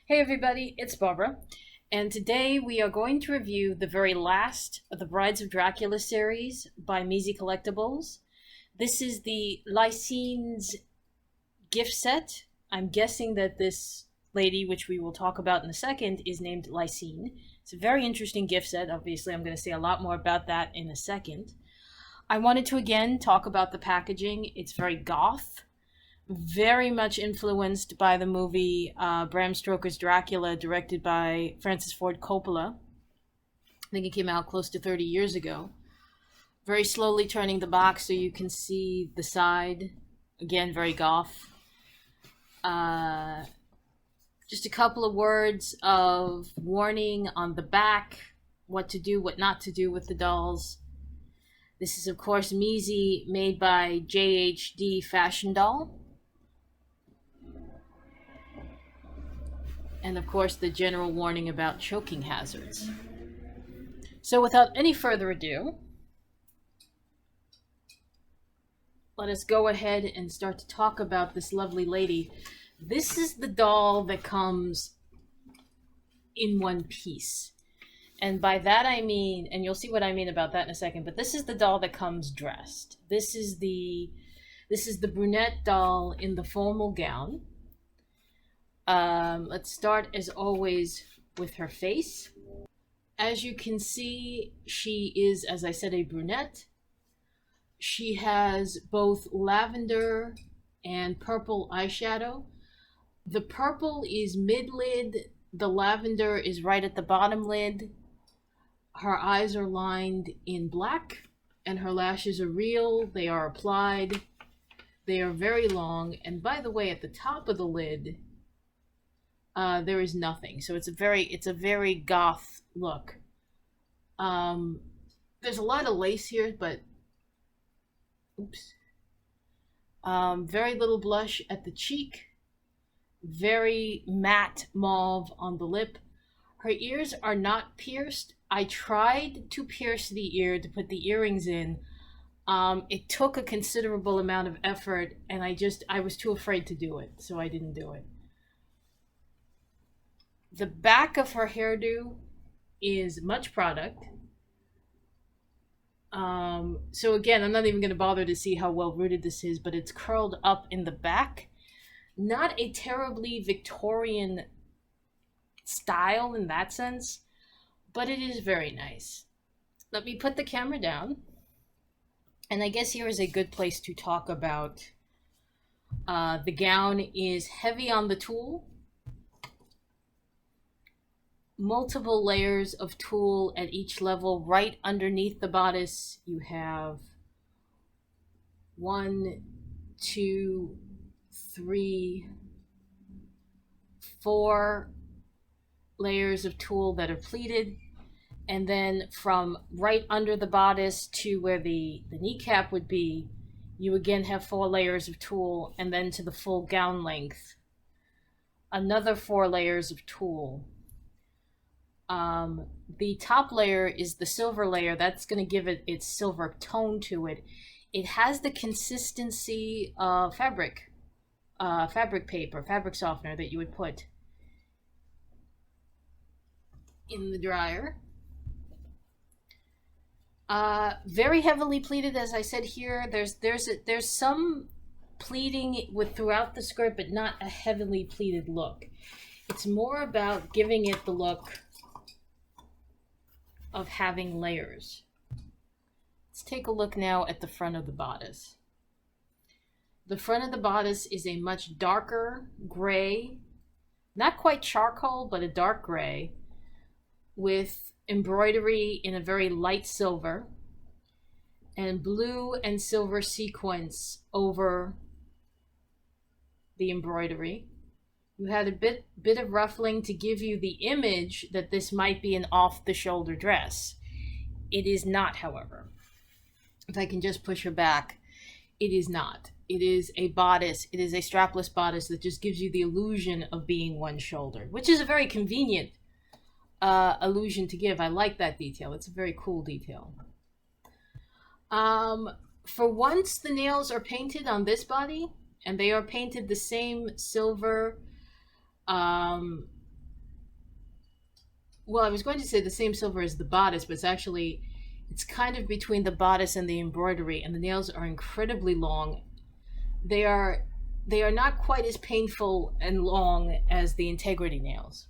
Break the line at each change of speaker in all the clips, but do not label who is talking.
Hey everybody, it's Barbara, and today we are going to review the very last of the Brides of Dracula series by Mizi Collectibles. This is the Lycans gift set. I'm guessing that this lady, which we will talk about in a second, is named Lycine. It's a very interesting gift set. Obviously, I'm going to say a lot more about that in a second. I wanted to again talk about the packaging. It's very goth, very much influenced by the movie Bram Stoker's Dracula, directed by Francis Ford Coppola. I think it came out close to 30 years ago. Very slowly turning the box so you can see the side. Again, very goth. Just a couple of words of warning on the back, what to do, what not to do with the dolls. This is, of course, Mizi, made by JHD Fashion Doll. And of course, the general warning about choking hazards. So without any further ado, let us go ahead and start to talk about this lovely lady. This is the doll that comes in one piece. And by that I mean, and you'll see what I mean about that in a second, but this is the doll that comes dressed. This is the brunette doll in the formal gown. Let's start, as always, with her face. As you can see, she is, as I said, a brunette. She has both lavender and purple eyeshadow. The purple is mid-lid, the lavender is right at the bottom lid. Her eyes are lined in black, and her lashes are real. They are applied. They are very long, and by the way, at the top of the lid, there is nothing. So it's a very goth look. There's a lot of lace here, but oops. Very little blush at the cheek. Very matte mauve on the lip. Her ears are not pierced. I tried to pierce the ear to put the earrings in. It took a considerable amount of effort, and I was too afraid to do it, so I didn't do it. The back of her hairdo is much product. So again, I'm not even going to bother to see how well rooted this is, but it's curled up in the back. Not a terribly Victorian style in that sense, but it is very nice. Let me put the camera down. And I guess here is a good place to talk about the gown is heavy on the tulle. Multiple layers of tulle at each level. Right underneath the bodice, you have 1, 2, 3, 4 layers of tulle that are pleated. And then from right under the bodice to where the kneecap would be, you again have 4 layers of tulle, and then to the full gown length, another 4 layers of tulle. The top layer is the silver layer. That's going to give it its silver tone to it. It has the consistency of fabric paper, fabric softener that you would put in the dryer. Very heavily pleated, as I said here. There's some pleating throughout the skirt, but not a heavily pleated look. It's more about giving it the look of having layers. Let's take a look now at the front of the bodice. The front of the bodice is a much darker gray, not quite charcoal, but a dark gray, with embroidery in a very light silver and blue and silver sequins over the embroidery. You had a bit of ruffling to give you the image that this might be an off-the-shoulder dress. It is not, however. If I can just push her back, it is not. It is a bodice. It is a strapless bodice that just gives you the illusion of being one shoulder, which is a very convenient illusion to give. I like that detail. It's a very cool detail. For once, the nails are painted on this body, and they are painted the same silver Well, I was going to say the same silver as the bodice, but it's kind of between the bodice and the embroidery, and the nails are incredibly long. They are they are not quite as painful and long as the integrity nails.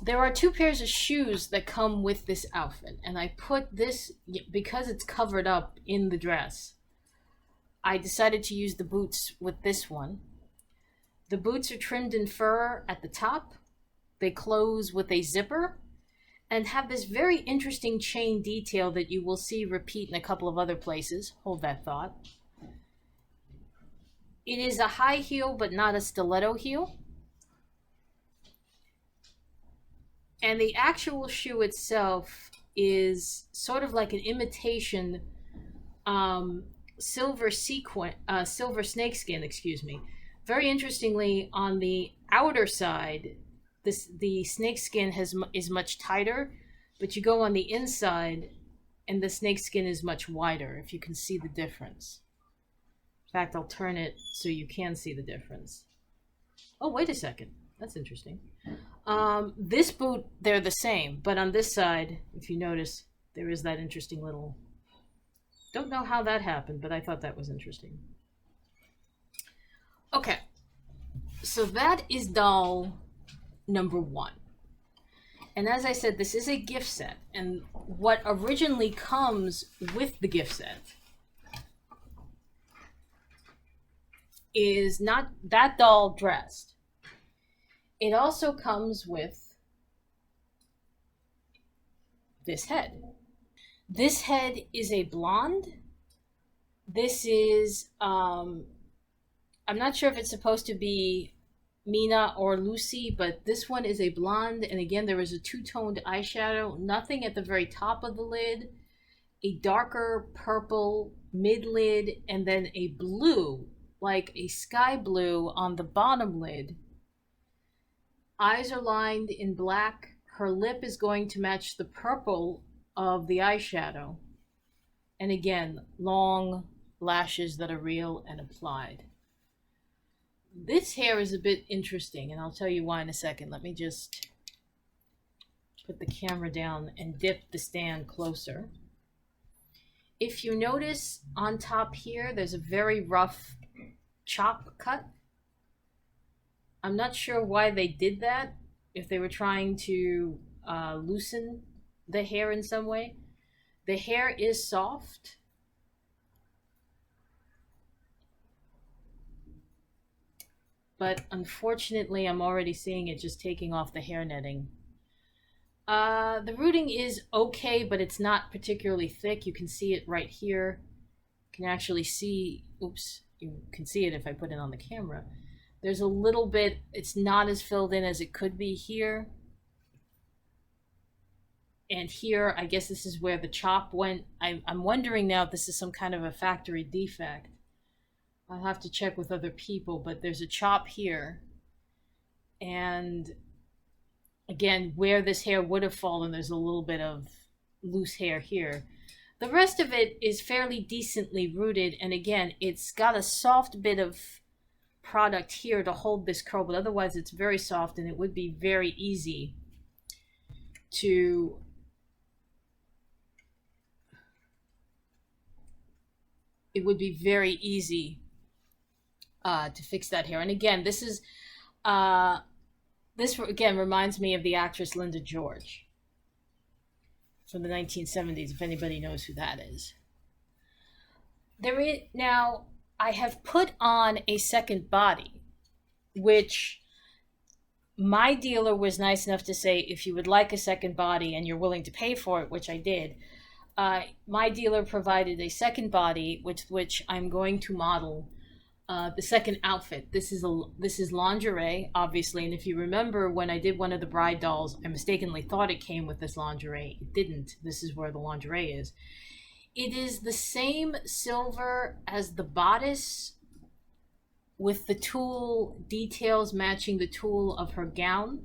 There are two pairs of shoes that come with this outfit, and I put this because it's covered up in the dress. I decided to use the boots with this one. The boots are trimmed in fur at the top. They close with a zipper and have this very interesting chain detail that you will see repeat in a couple of other places. Hold that thought. It is a high heel, but not a stiletto heel. And the actual shoe itself is sort of like an imitation silver snakeskin, excuse me. Very interestingly, on the outer side, the snakeskin is much tighter, but you go on the inside, and the snakeskin is much wider. If you can see the difference. In fact, I'll turn it so you can see the difference. Oh, wait a second. That's interesting. This boot, they're the same, but on this side, if you notice, there is that interesting little... Don't know how that happened, but I thought that was interesting. Okay, so that is doll number 1. And as I said, this is a gift set, and what originally comes with the gift set is not that doll dressed. It also comes with this head. This head is a blonde. This is, I'm not sure if it's supposed to be Mina or Lucy, but this one is a blonde. And again, there is a two-toned eyeshadow, nothing at the very top of the lid, a darker purple mid-lid, and then a blue, like a sky blue on the bottom lid. Eyes are lined in black. Her lip is going to match the purple of the eyeshadow. And again, long lashes that are real and applied. This hair is a bit interesting, and I'll tell you why in a second. Let me just put the camera down and dip the stand closer. If you notice on top here, there's a very rough chop cut. I'm not sure why they did that, if they were trying to loosen the hair in some way. The hair is soft. But unfortunately, I'm already seeing it just taking off the hair netting. The rooting is okay, but it's not particularly thick. You can see it right here. You can actually see, oops, you can see it if I put it on the camera. There's a little bit, it's not as filled in as it could be here. And here, I guess this is where the chop went. I'm wondering now if this is some kind of a factory defect. I'll have to check with other people, but there's a chop here. And again, where this hair would have fallen, there's a little bit of loose hair here. The rest of it is fairly decently rooted. And again, it's got a soft bit of product here to hold this curl, but otherwise it's very soft, and it would be very easy to to fix that hair. And again, this again reminds me of the actress Linda George from the 1970s, if anybody knows who that is. Now, I have put on a second body, which my dealer was nice enough to say, if you would like a second body and you're willing to pay for it, which I did, my dealer provided a second body, which I'm going to model the second outfit. This is lingerie, obviously, and if you remember when I did one of the bride dolls, I mistakenly thought it came with this lingerie. It didn't. This is where the lingerie is. It is the same silver as the bodice, with the tulle details matching the tulle of her gown.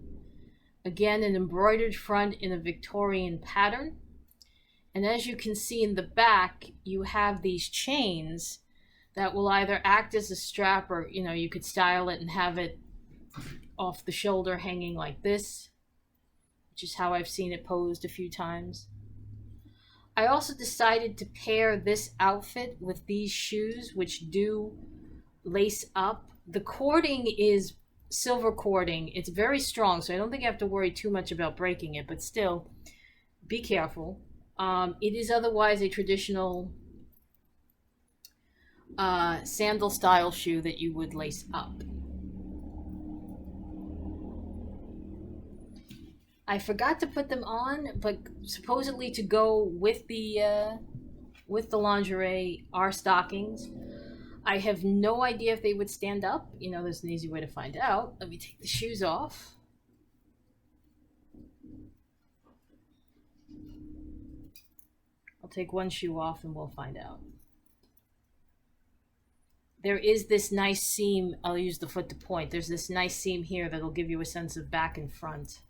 Again, an embroidered front in a Victorian pattern. And as you can see in the back, you have these chains that will either act as a strap, or you could style it and have it off the shoulder hanging like this. which is how I've seen it posed a few times. I also decided to pair this outfit with these shoes, which do lace up. The cording is silver cording. It's very strong, so I don't think I have to worry too much about breaking it, but still, be careful. It is otherwise a traditional sandal style shoe that you would lace up. I forgot to put them on, but supposedly to go with the lingerie are stockings. I have no idea if they would stand up. You know, there's an easy way to find out. Let me take the shoes off. I'll take one shoe off and we'll find out. There is this nice seam. I'll use the foot to point. There's this nice seam here that'll give you a sense of back and front.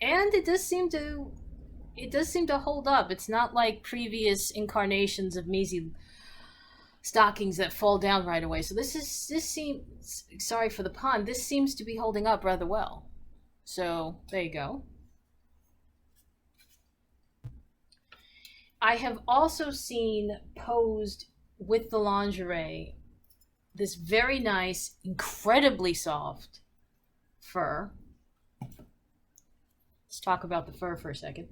And it does seem to hold up. It's not like previous incarnations of Mizi stockings that fall down right away. So this seems, sorry for the pun, this seems to be holding up rather well. So there you go. I have also seen posed with the lingerie this very nice, incredibly soft fur. Let's talk about the fur for a second.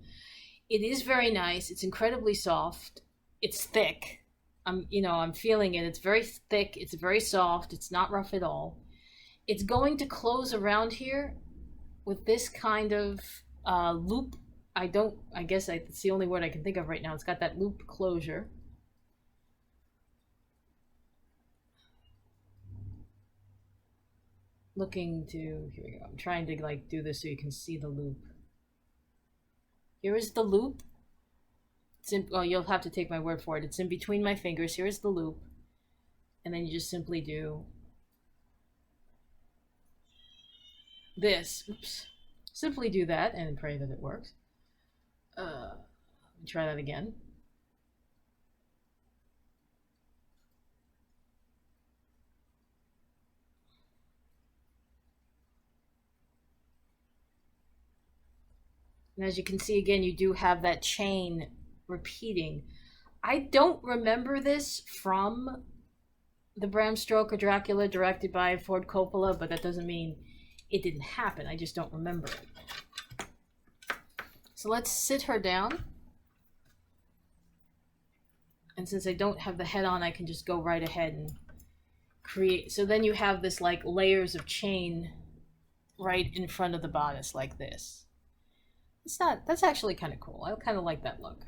It is very nice. It's incredibly soft. It's thick. I'm feeling it. It's very thick. It's very soft. It's not rough at all. It's going to close around here with this kind of loop. I guess it's the only word I can think of right now. It's got that loop closure. Here we go. I'm trying to like do this so you can see the loop. Here is the loop. Well, you'll have to take my word for it. It's in between my fingers. Here is the loop. And then you just simply do this. Oops. Simply do that and pray that it works. Let me try that again. And as you can see again, you do have that chain repeating. I don't remember this from the Bram Stoker Dracula directed by Ford Coppola, but that doesn't mean it didn't happen. I just don't remember it. So let's sit her down. And since I don't have the head on, I can just go right ahead and create. So then you have this like layers of chain right in front of the bodice like this. That's actually kind of cool. I kind of like that look.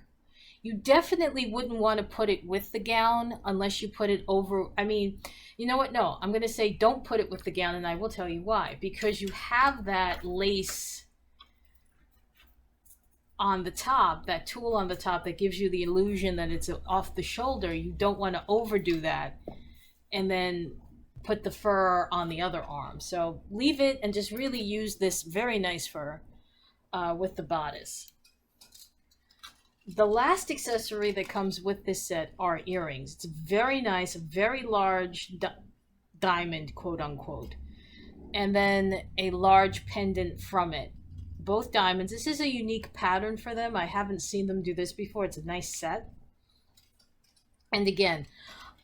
You definitely wouldn't want to put it with the gown unless you put it over. I mean, you know what? No, I'm going to say don't put it with the gown, and I will tell you why. Because you have that lace on the top, that tulle on the top that gives you the illusion that it's off the shoulder. You don't want to overdo that and then put the fur on the other arm. So leave it and just really use this very nice fur with the bodice. The last accessory that comes with this set are earrings. It's very nice, very large diamond, quote unquote, and then a large pendant from it. Both diamonds. This is a unique pattern for them. I haven't seen them do this before. It's a nice set. And again,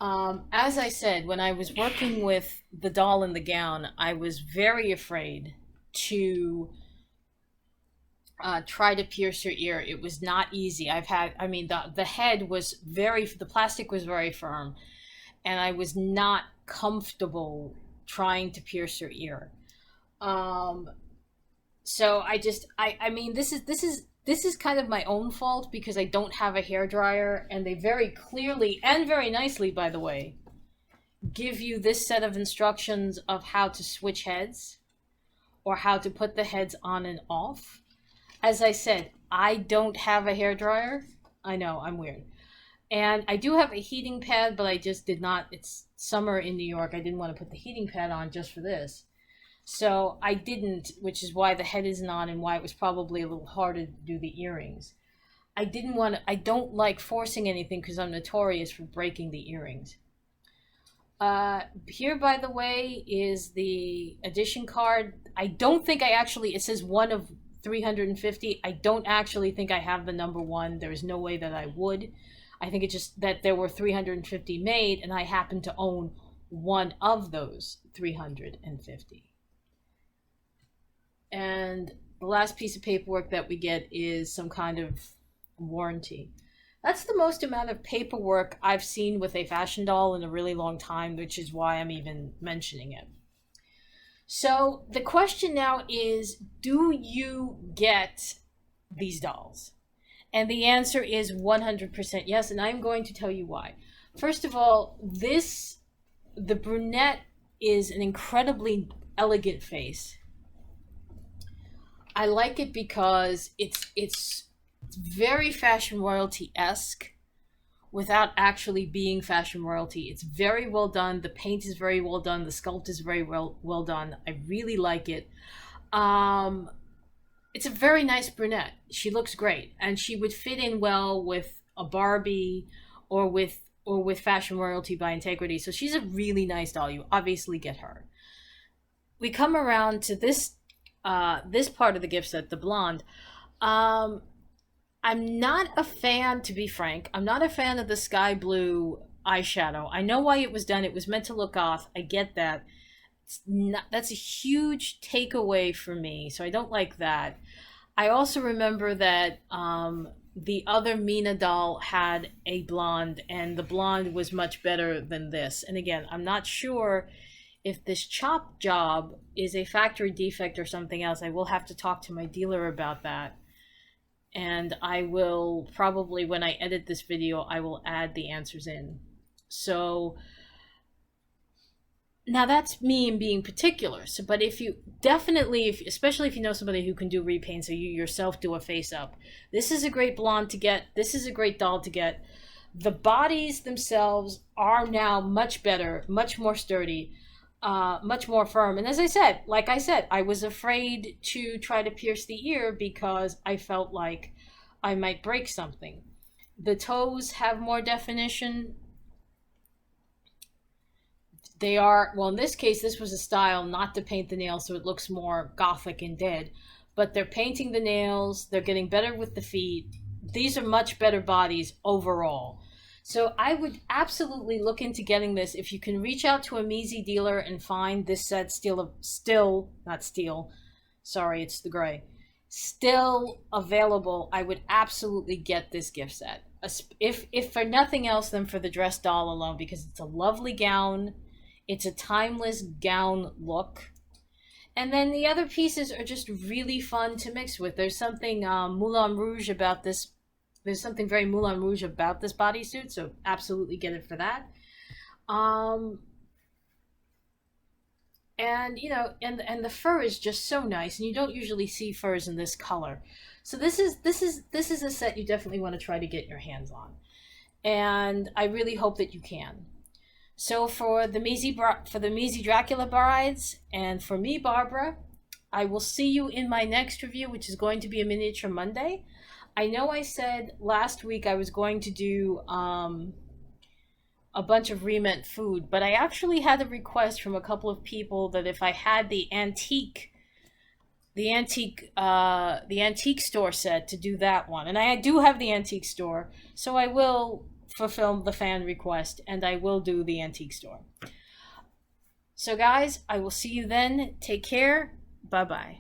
as I said, when I was working with the doll in the gown, I was very afraid to try to pierce her ear. It was not easy. The head was the plastic was very firm, and I was not comfortable trying to pierce her ear. So this is kind of my own fault because I don't have a hairdryer, and they very clearly and very nicely, by the way, give you this set of instructions of how to switch heads or how to put the heads on and off. As I said, I don't have a hairdryer. I know, I'm weird. And I do have a heating pad, but I just did not. It's summer in New York. I didn't want to put the heating pad on just for this. So I didn't, which is why the head isn't on and why it was probably a little harder to do the earrings. I don't like forcing anything because I'm notorious for breaking the earrings. Here, by the way, is the edition card. I don't think I actually, it says one of 350. I don't actually think I have the number one. There is no way that I would. I think it's just that there were 350 made, and I happen to own one of those 350. And the last piece of paperwork that we get is some kind of warranty. That's the most amount of paperwork I've seen with a fashion doll in a really long time, which is why I'm even mentioning it. So the question now is, do you get these dolls? And the answer is 100% yes, and I'm going to tell you why. First of all, the Brunette is an incredibly elegant face. I like it because it's very fashion royalty-esque without actually being fashion royalty. It's very well done. The paint is very well done. The sculpt is very well done. I really like it. It's a very nice brunette. She looks great, and she would fit in well with a Barbie or with fashion royalty by Integrity. So she's a really nice doll. You obviously get her. We come around to this part of the gift set, the blonde. I'm not a fan, to be frank. I'm not a fan of the sky blue eyeshadow. I know why it was done. It was meant to look goth. I get that. That's a huge takeaway for me, so I don't like that. I also remember that the other Mina doll had a blonde, and the blonde was much better than this. And again, I'm not sure if this chop job is a factory defect or something else. I will have to talk to my dealer about that. And I will probably, when I edit this video, I will add the answers in. So now that's me and being particular. So, but if you definitely, especially if you know somebody who can do repaints, or you yourself do a face up, this is a great blonde to get. This is a great doll to get. The bodies themselves are now much better, much more sturdy, much more firm. And as I said, I was afraid to try to pierce the ear because I felt like I might break something. The toes have more definition. They are, well, in this case, this was a style not to paint the nails, so it looks more gothic and dead. But they're painting the nails. They're getting better with the feet. These are much better bodies overall. So I would absolutely look into getting this. If you can reach out to a Mizi dealer and find this set still available, I would absolutely get this gift set. If for nothing else than for the dress doll alone, because it's a lovely gown. It's a timeless gown look. And then the other pieces are just really fun to mix with. There's something Moulin Rouge about this. There's something very Moulin Rouge about this bodysuit, so absolutely get it for that. And you know, and the fur is just so nice, and you don't usually see furs in this color. So this is a set you definitely want to try to get your hands on, and I really hope that you can. So for the Mizi Dracula brides, and for me, Barbara, I will see you in my next review, which is going to be a miniature Monday. I know I said last week I was going to do a bunch of remint food, but I actually had a request from a couple of people that if I had the antique store set, to do that one. And I do have the antique store, so I will fulfill the fan request and I will do the antique store. So guys, I will see you then. Take care. Bye-bye.